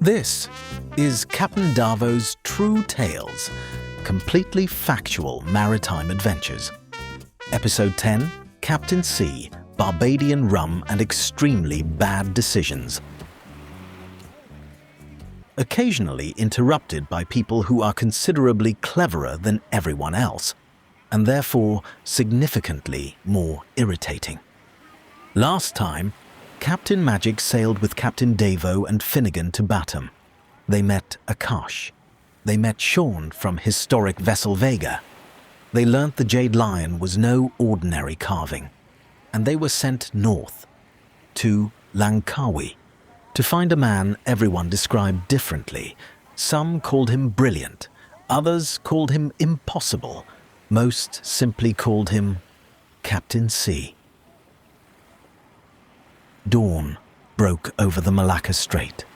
This is Captain Darvo's True Tales, completely factual maritime adventures. Episode 10, Captain C, Barbadian rum and extremely bad decisions. Occasionally interrupted by people who are considerably cleverer than everyone else, and therefore significantly more irritating. Last time, Captain Magic sailed with Captain Davo and Finnegan to Batum. They met Akash. They met Sean from historic Vessel Vega. They learnt the Jade Lion was no ordinary carving, and they were sent north to Langkawi to find a man everyone described differently. Some called him brilliant, others called him impossible, most simply called him Captain C. Dawn broke over the Malacca Strait.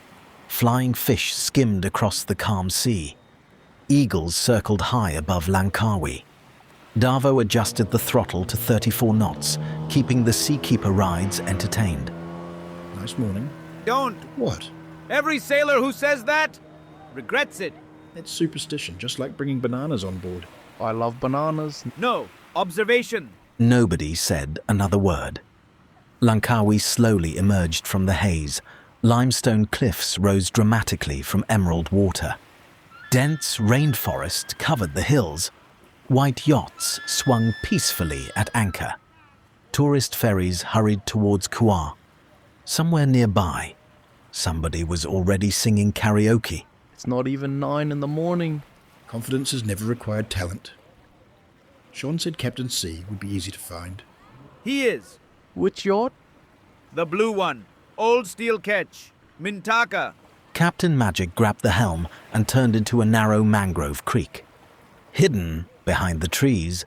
Flying fish skimmed across the calm sea. Eagles circled high above Langkawi. Davo adjusted the throttle to 34 knots, keeping the Seakeeper rides entertained. Nice morning. Don't! What? Every sailor who says that regrets it. It's superstition, just like bringing bananas on board. I love bananas. No, observation. Nobody said another word. Langkawi slowly emerged from the haze. Limestone cliffs rose dramatically from emerald water. Dense rainforest covered the hills. White yachts swung peacefully at anchor. Tourist ferries hurried towards Kauai. Somewhere nearby, somebody was already singing karaoke. It's not even 9 in the morning. Confidence has never required talent. Sean said Captain C would be easy to find. He is. Which yacht? The blue one. Old steel ketch. Mintaka. Captain Magic grabbed the helm and turned into a narrow mangrove creek. Hidden behind the trees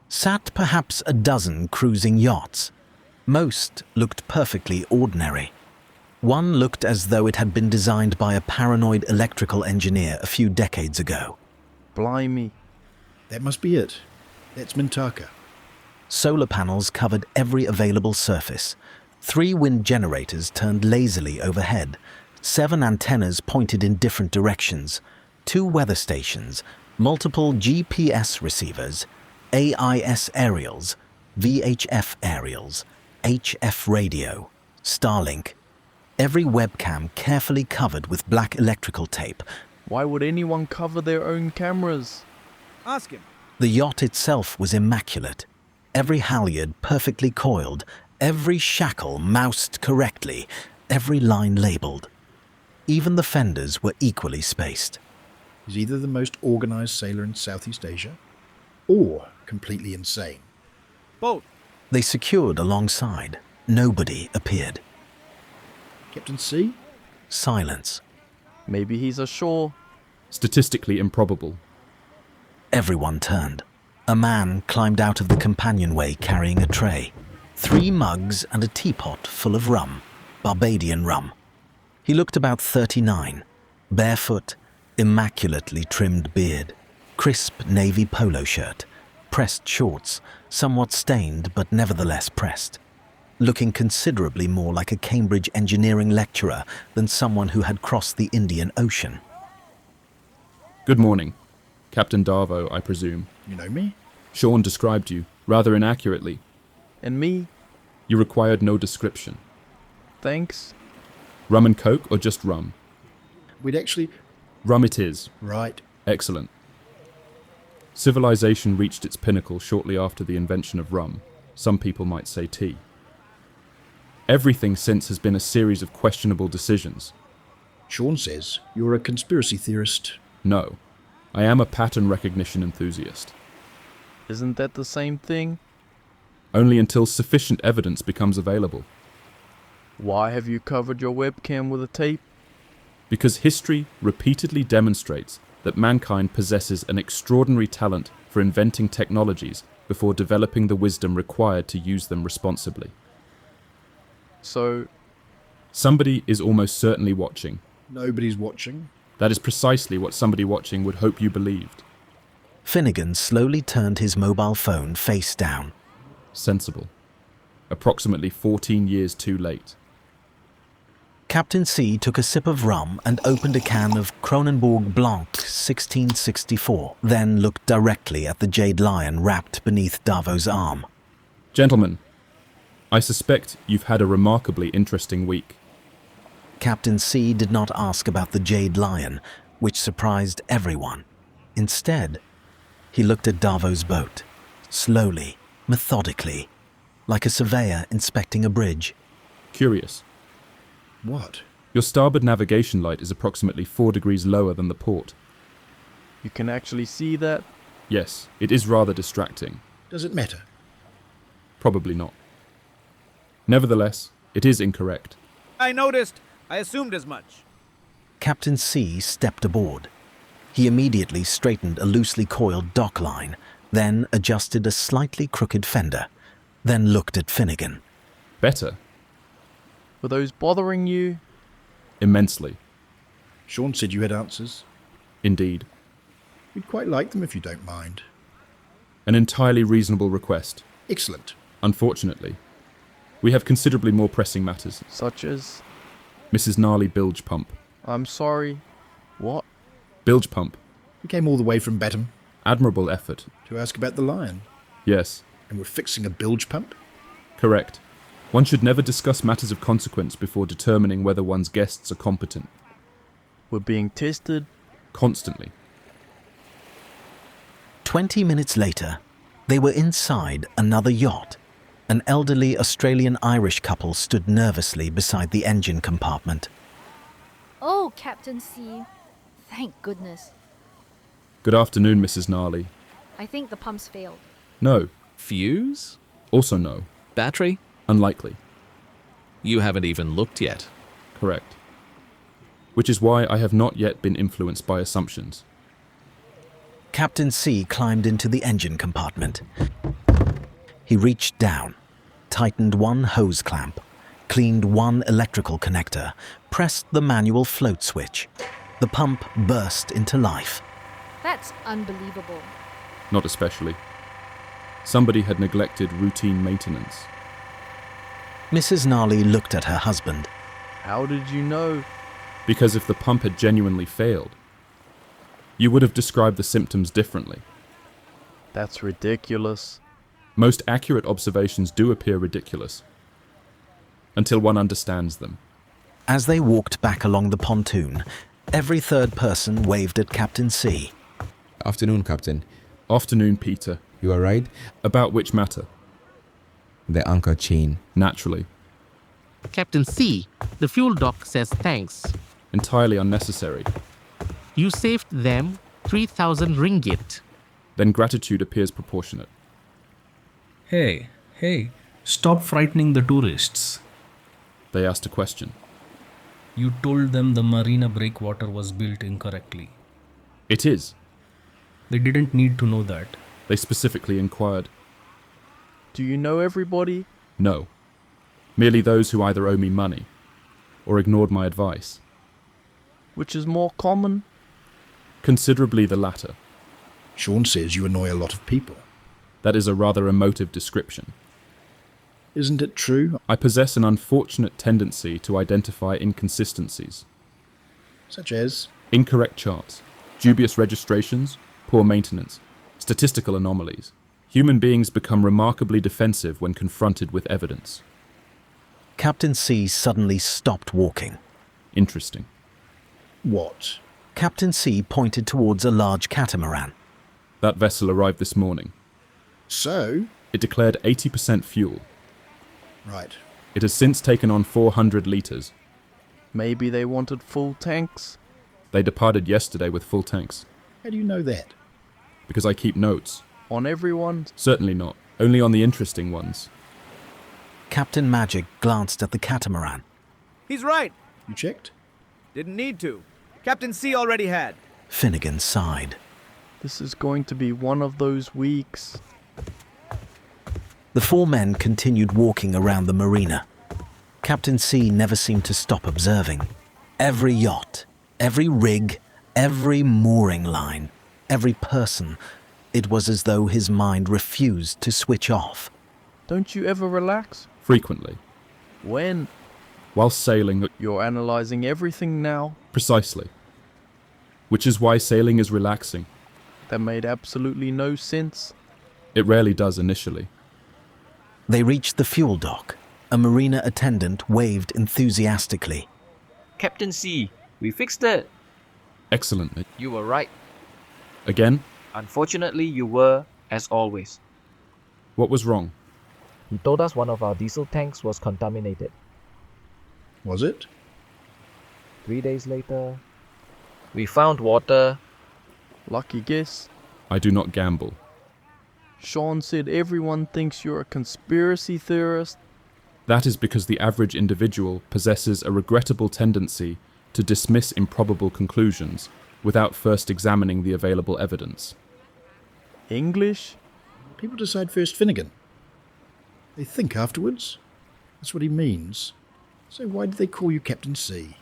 sat perhaps a dozen cruising yachts. Most looked perfectly ordinary. One looked as though it had been designed by a paranoid electrical engineer a few decades ago. Blimey. That must be it. That's Mintaka. Solar panels covered every available surface. 3 wind generators turned lazily overhead. 7 antennas pointed in different directions. 2 weather stations, multiple GPS receivers, AIS aerials, VHF aerials, HF radio, Starlink. Every webcam carefully covered with black electrical tape. Why would anyone cover their own cameras? Ask him. The yacht itself was immaculate. Every halyard perfectly coiled, every shackle moused correctly, every line labelled. Even the fenders were equally spaced. He's either the most organised sailor in Southeast Asia, or completely insane. Both. They secured alongside. Nobody appeared. Captain C? Silence. Maybe he's ashore. Statistically improbable. Everyone turned. A man climbed out of the companionway carrying a tray. 3 mugs and a teapot full of rum. Barbadian rum. He looked about 39. Barefoot, immaculately trimmed beard. Crisp navy polo shirt. Pressed shorts, somewhat stained but nevertheless pressed. Looking considerably more like a Cambridge engineering lecturer than someone who had crossed the Indian Ocean. Good morning. Captain Darvo, I presume. You know me? Sean described you, rather inaccurately. And me? You required no description. Thanks. Rum and coke, or just rum? We'd actually... Rum it is. Right. Excellent. Civilization reached its pinnacle shortly after the invention of rum. Some people might say tea. Everything since has been a series of questionable decisions. Sean says you're a conspiracy theorist. No, I am a pattern recognition enthusiast. Isn't that the same thing? Only until sufficient evidence becomes available. Why have you covered your webcam with a tape? Because history repeatedly demonstrates that mankind possesses an extraordinary talent for inventing technologies before developing the wisdom required to use them responsibly. So, somebody is almost certainly watching. Nobody's watching. That is precisely what somebody watching would hope you believed. Finnegan slowly turned his mobile phone face down. Sensible. Approximately 14 years too late. Captain C took a sip of rum and opened a can of Kronenbourg Blanc 1664, then looked directly at the Jade Lion wrapped beneath Davo's arm. Gentlemen, I suspect you've had a remarkably interesting week. Captain C did not ask about the Jade Lion, which surprised everyone. Instead, he looked at Davo's boat, slowly, methodically, like a surveyor inspecting a bridge. Curious. What? Your starboard navigation light is approximately 4 degrees lower than the port. You can actually see that? Yes, it is rather distracting. Does it matter? Probably not. Nevertheless, it is incorrect. I noticed. I assumed as much. Captain C stepped aboard. He immediately straightened a loosely coiled dock line, then adjusted a slightly crooked fender, then looked at Finnegan. Better. Were those bothering you? Immensely. Sean said you had answers. Indeed. We'd quite like them if you don't mind. An entirely reasonable request. Excellent. Unfortunately, we have considerably more pressing matters. Such as? Mrs. Gnarly Bilge Pump. I'm sorry. What? Bilge Pump. We came all the way from Batham Admirable effort. to ask about the Lion. Yes, And we're fixing a bilge pump? correct. One should never discuss matters of consequence before determining whether one's guests are competent. We're being tested? Constantly. 20 minutes later, they were inside another yacht. An elderly Australian-Irish couple stood nervously beside the engine compartment. Oh, Captain C. Thank goodness. Good afternoon, Mrs. Gnarly. I think the pumps failed. No. Fuse? Also no. Battery? Unlikely. You haven't even looked yet. Correct. Which is why I have not yet been influenced by assumptions. Captain C climbed into the engine compartment. He reached down, tightened one hose clamp, cleaned one electrical connector, pressed the manual float switch. The pump burst into life. That's unbelievable. Not especially. Somebody had neglected routine maintenance. Mrs. Gnarly looked at her husband. How did you know? Because if the pump had genuinely failed, you would have described the symptoms differently. That's ridiculous. Most accurate observations do appear ridiculous, until one understands them. As they walked back along the pontoon, every third person waved at Captain C. Afternoon, Captain. Afternoon, Peter. You are right. About which matter? The anchor chain. Naturally. Captain C, the fuel dock says thanks. Entirely unnecessary. You saved them 3,000 ringgit. Then gratitude appears proportionate. Hey, stop frightening the tourists. They asked a question. You told them the marina breakwater was built incorrectly. It is. They didn't need to know that. They specifically inquired. Do you know everybody? No. Merely those who either owe me money or ignored my advice. Which is more common? Considerably the latter. Sean says you annoy a lot of people. That is a rather emotive description. Isn't it true? I possess an unfortunate tendency to identify inconsistencies. Such as? Incorrect charts, dubious registrations, poor maintenance, statistical anomalies. Human beings become remarkably defensive when confronted with evidence. Captain C suddenly stopped walking. Interesting. What? Captain C pointed towards a large catamaran. That vessel arrived this morning. So? It declared 80% fuel. Right. It has since taken on 400 litres. Maybe they wanted full tanks? They departed yesterday with full tanks. How do you know that? Because I keep notes. On everyone? Certainly not. Only on the interesting ones. Captain Magic glanced at the catamaran. He's right. You checked? Didn't need to. Captain C already had. Finnegan sighed. This is going to be one of those weeks. The four men continued walking around the marina. Captain C never seemed to stop observing. Every yacht, every rig, every mooring line, every person. It was as though his mind refused to switch off. Don't you ever relax? Frequently. When? Whilst sailing, You're analyzing everything now. precisely. Which is why sailing is relaxing. That made absolutely no sense. It rarely does initially. They reached the fuel dock. A marina attendant waved enthusiastically. Captain C, we fixed it. Excellent. You were right. Again, Unfortunately, you were, as always. what was wrong? He told us one of our diesel tanks was contaminated. Was it? 3 days later, We found water. Lucky guess. I do not gamble. Sean said everyone thinks you're a conspiracy theorist. That is because the average individual possesses a regrettable tendency to dismiss improbable conclusions without first examining the available evidence. English? People decide first, Finnegan. They think afterwards. That's what he means. So why did they call you Captain C?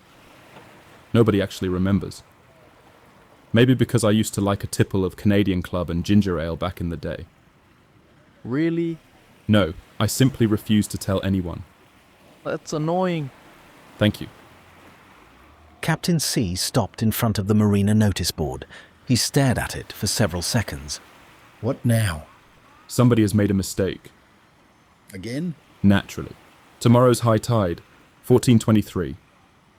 Nobody actually remembers. Maybe because I used to like a tipple of Canadian Club and ginger ale back in the day. Really? No, I simply refuse to tell anyone. That's annoying. Thank you. Captain C stopped in front of the marina notice board. He stared at it for several seconds. What now? Somebody has made a mistake. Again? Naturally. Tomorrow's high tide, 1423.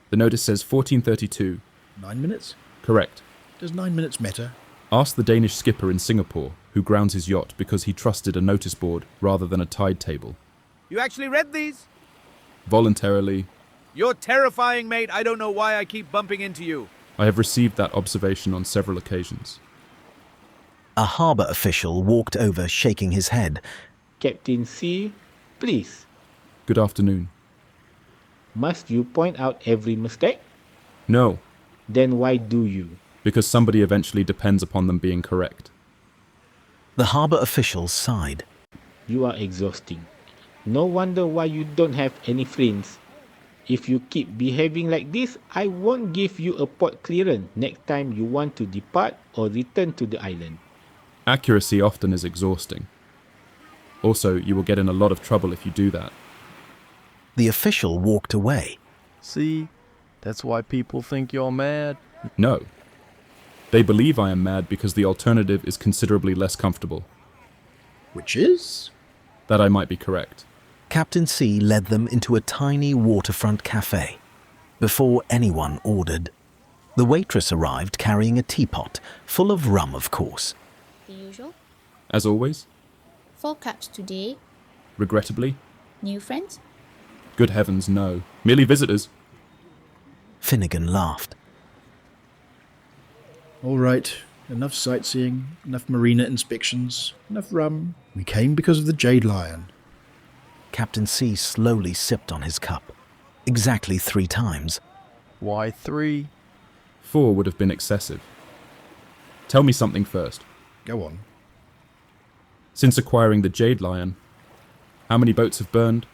The notice says 1432. 9 minutes? Correct. Does 9 minutes matter? Ask the Danish skipper in Singapore who grounds his yacht because he trusted a notice board rather than a tide table. You actually read these? Voluntarily, You're terrifying, mate. I don't know why I keep bumping into you. I have received that observation on several occasions. A harbour official walked over, shaking his head. Captain C, please. Good afternoon. Must you point out every mistake? No, Then why do you? because somebody eventually depends upon them being correct. The harbour official sighed. You are exhausting. No wonder why you don't have any friends. If you keep behaving like this, I won't give you a port clearance next time you want to depart or return to the island. Accuracy often is exhausting. Also, you will get in a lot of trouble if you do that. The official walked away. See? That's why people think you're mad. No. They believe I am mad because the alternative is considerably less comfortable. Which is? That I might be correct. Captain C led them into a tiny waterfront cafe. Before anyone ordered, the waitress arrived carrying a teapot, full of rum, of course. The usual. As always, 4 cups today. regrettably, New friends? good heavens, no. Merely visitors. Finnegan laughed. All right, enough sightseeing, enough marina inspections, enough rum. We came because of the Jade Lion. Captain C slowly sipped on his cup. Exactly 3 times. Why 3? 4 would have been excessive. Tell me something first. Go on. Since acquiring the Jade Lion, how many boats have burned?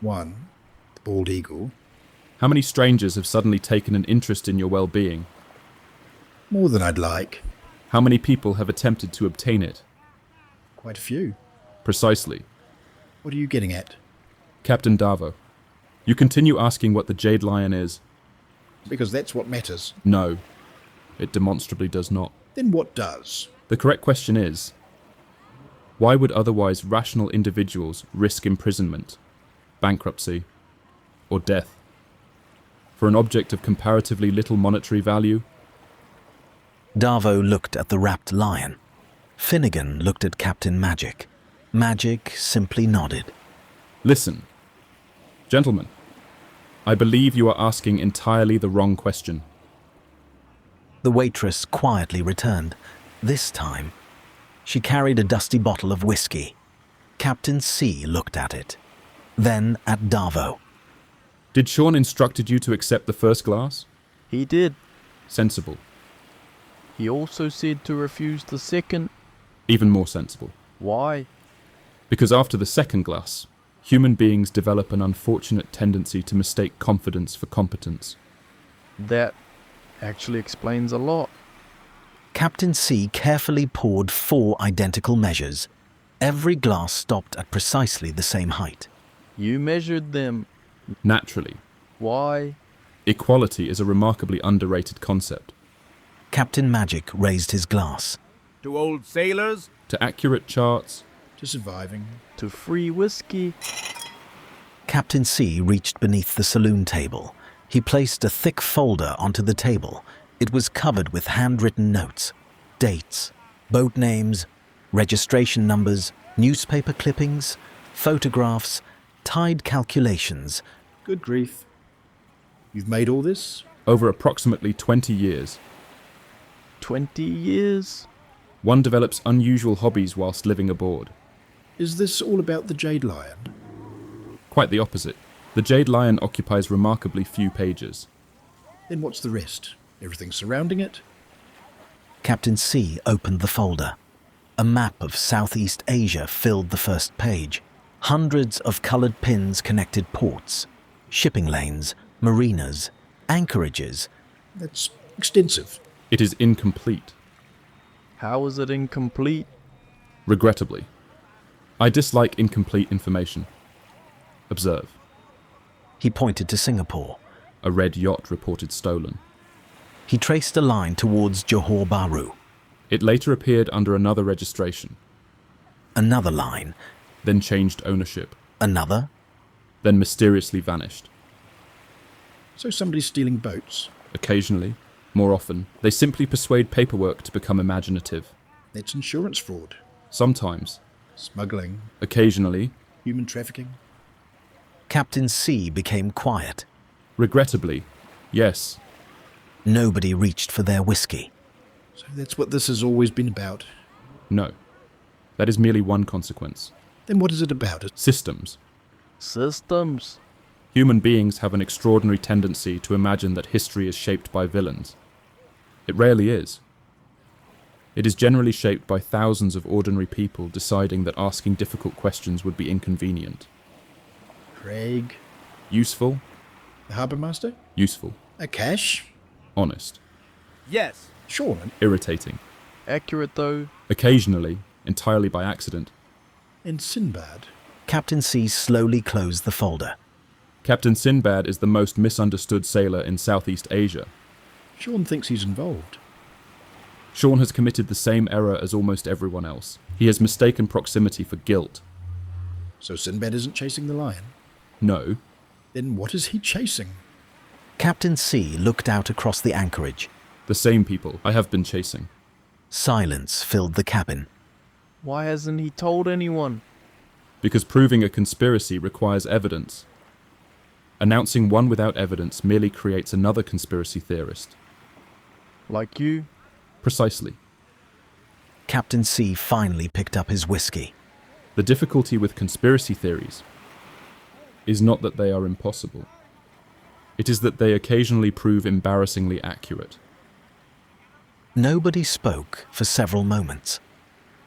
1. The Bald Eagle. How many strangers have suddenly taken an interest in your well-being? More than I'd like. How many people have attempted to obtain it? Quite a few. Precisely. What are you getting at? Captain Davo, you continue asking what the Jade Lion is. Because that's what matters. No, it demonstrably does not. Then what does? The correct question is, why would otherwise rational individuals risk imprisonment, bankruptcy, or death for an object of comparatively little monetary value? Davo looked at the wrapped lion. Finnegan looked at Captain Magic. Magic simply nodded. Listen, gentlemen, I believe you are asking entirely the wrong question. The waitress quietly returned. This time, she carried a dusty bottle of whiskey. Captain C looked at it, then at Davo. Did Sean instructed you to accept the first glass? He did. Sensible. He also said to refuse the second. Even more sensible. Why? Because after the second glass, human beings develop an unfortunate tendency to mistake confidence for competence. That actually explains a lot. Captain C carefully poured 4 identical measures. Every glass stopped at precisely the same height. You measured them. Naturally. Why? Equality is a remarkably underrated concept. Captain Magic raised his glass. To old sailors, To accurate charts, To surviving. To free whiskey. Captain C reached beneath the saloon table. He placed a thick folder onto the table. It was covered with handwritten notes, dates, boat names, registration numbers, newspaper clippings, photographs, tide calculations. Good grief. You've made all this? over approximately 20 years. 20 years? One develops unusual hobbies whilst living aboard. Is this all about the Jade Lion? Quite the opposite. The Jade Lion occupies remarkably few pages. Then what's the rest? Everything surrounding it? Captain C opened the folder. A map of Southeast Asia filled the first page. Hundreds of coloured pins connected ports, shipping lanes, marinas, anchorages. That's extensive. It is incomplete. How is it incomplete? Regrettably. I dislike incomplete information. Observe. He pointed to Singapore. A red yacht reported stolen. He traced a line towards Johor Bahru. It later appeared under another registration. Another line. Then changed ownership. Another. Then mysteriously vanished. So somebody's stealing boats. Occasionally, more often, they simply persuade paperwork to become imaginative. It's insurance fraud. Sometimes. Smuggling. Occasionally. Human trafficking. Captain C became quiet. Regrettably, yes. Nobody reached for their whiskey. So that's what this has always been about. No. That is merely one consequence. Then what is it about? Systems. Systems. Human beings have an extraordinary tendency to imagine that history is shaped by villains. It rarely is. It is generally shaped by thousands of ordinary people deciding that asking difficult questions would be inconvenient. Craig. Useful. The harbour master? Useful. A cash? Honest. Yes. Sean. Irritating. Accurate though. Occasionally, entirely by accident. And Sinbad. Captain C slowly closed the folder. Captain Sinbad is the most misunderstood sailor in Southeast Asia. Sean thinks he's involved. Sean has committed the same error as almost everyone else. He has mistaken proximity for guilt. So Sinbad isn't chasing the lion? No. Then what is he chasing? Captain C looked out across the anchorage. The same people I have been chasing. Silence filled the cabin. Why hasn't he told anyone? Because proving a conspiracy requires evidence. Announcing one without evidence merely creates another conspiracy theorist. Like you? Precisely. Captain C finally picked up his whiskey. The difficulty with conspiracy theories is not that they are impossible. It is that they occasionally prove embarrassingly accurate. Nobody spoke for several moments.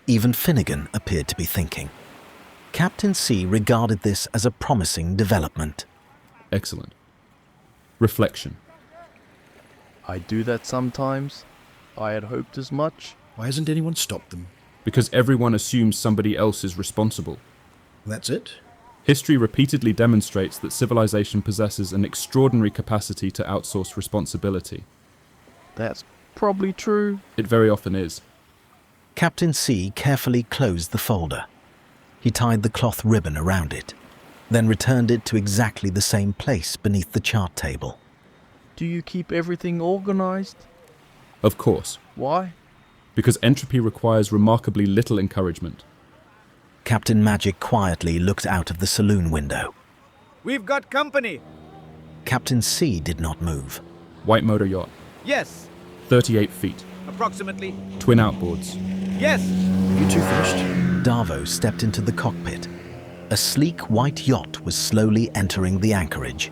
Even Finnegan appeared to be thinking. Captain C regarded this as a promising development. Excellent. Reflection. I do that sometimes. I had hoped as much. Why hasn't anyone stopped them? Because everyone assumes somebody else is responsible. That's it? History repeatedly demonstrates that civilization possesses an extraordinary capacity to outsource responsibility. That's probably true. It very often is. Captain C carefully closed the folder. He tied the cloth ribbon around it, then returned it to exactly the same place beneath the chart table. Do you keep everything organized? Of course. Why? Because entropy requires remarkably little encouragement. Captain Magic quietly looked out of the saloon window. We've got company. Captain C did not move. White motor yacht. Yes. 38 feet. Approximately. Twin outboards. Yes. You two finished? Darvo stepped into the cockpit. A sleek white yacht was slowly entering the anchorage.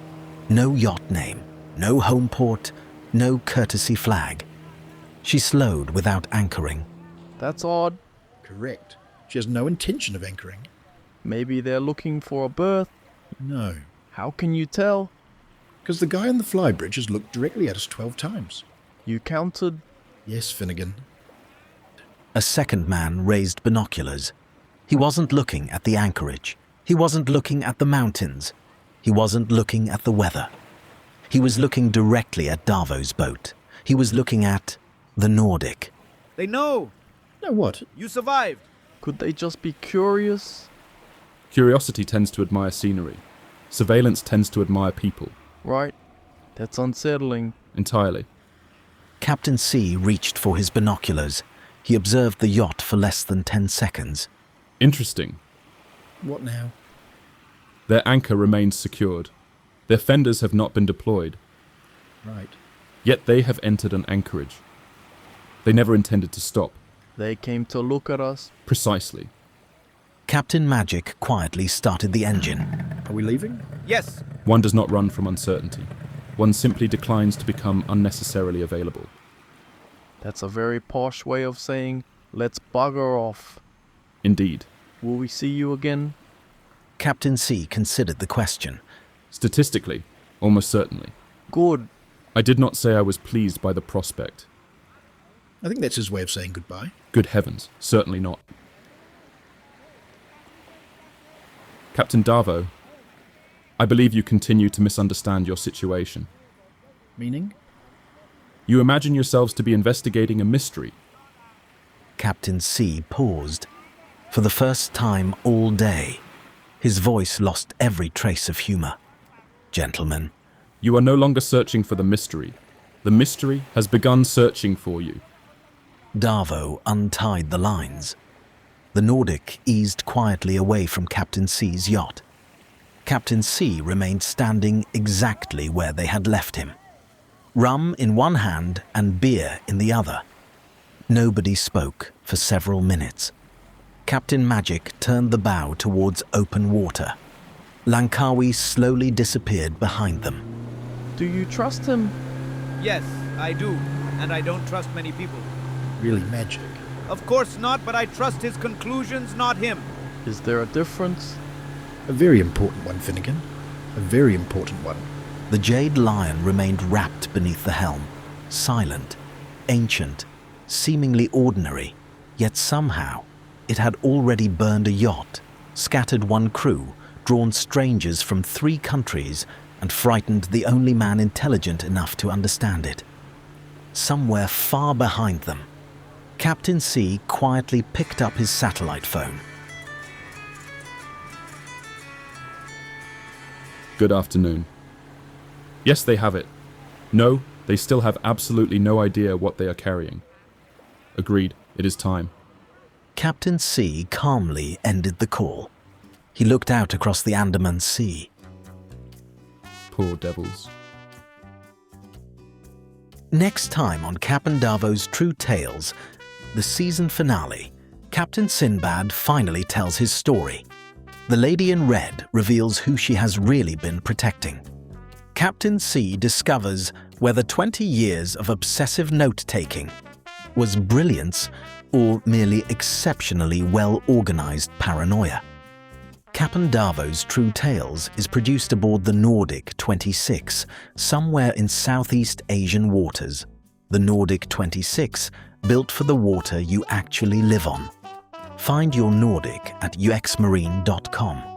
No yacht name, no home port, no courtesy flag. She slowed without anchoring. That's odd. Correct. She has no intention of anchoring. Maybe they're looking for a berth. No. How can you tell? Because the guy on the flybridge has looked directly at us 12 times. You counted? Yes, Finnegan. A second man raised binoculars. He wasn't looking at the anchorage. He wasn't looking at the mountains. He wasn't looking at the weather. He was looking directly at Darvo's boat. He was looking at the Nordic. They know. No, what? You survived. Could they just be curious? Curiosity tends to admire scenery. Surveillance tends to admire people. Right. That's unsettling. Entirely. Captain C reached for his binoculars. He observed the yacht for less than 10 seconds. Interesting. What now? Their anchor remains secured. Their fenders have not been deployed. Right. Yet they have entered an anchorage. They never intended to stop. They came to look at us. Precisely. Captain Magic quietly started the engine. Are we leaving? Yes. One does not run from uncertainty. One simply declines to become unnecessarily available. That's a very posh way of saying, let's bugger off. Indeed. Will we see you again? Captain C considered the question. Statistically, almost certainly. Good. I did not say I was pleased by the prospect. I think that's his way of saying goodbye. Good heavens, certainly not. Captain Darvo, I believe you continue to misunderstand your situation. Meaning? You imagine yourselves to be investigating a mystery. Captain C paused. For the first time all day, his voice lost every trace of humor. Gentlemen, you are no longer searching for the mystery. The mystery has begun searching for you. Darvo untied the lines. The Nordic eased quietly away from Captain C's yacht. Captain C remained standing exactly where they had left him. Rum in one hand and beer in the other. Nobody spoke for several minutes. Captain Magic turned the bow towards open water. Langkawi slowly disappeared behind them. Do you trust him? Yes, I do. And I don't trust many people. Really magic? Of course not, but I trust his conclusions, not him. Is there a difference? A very important one, Finnegan. A very important one. The Jade Lion remained wrapped beneath the helm, silent, ancient, seemingly ordinary, yet somehow it had already burned a yacht, scattered one crew, drawn strangers from 3 countries, and frightened the only man intelligent enough to understand it. Somewhere far behind them, Captain C quietly picked up his satellite phone. Good afternoon. Yes, they have it. No, they still have absolutely no idea what they are carrying. Agreed, it is time. Captain C calmly ended the call. He looked out across the Andaman Sea. Poor devils. Next time on Captain Darvo's True Tales, the season finale, Captain Sinbad finally tells his story. The lady in red reveals who she has really been protecting. Captain C discovers whether 20 years of obsessive note-taking was brilliance or merely exceptionally well-organized paranoia. Captain Darvo's True Tales is produced aboard the Nordic 26, somewhere in Southeast Asian waters. The Nordic 26, built for the water you actually live on. Find your Nordic at uxmarine.com.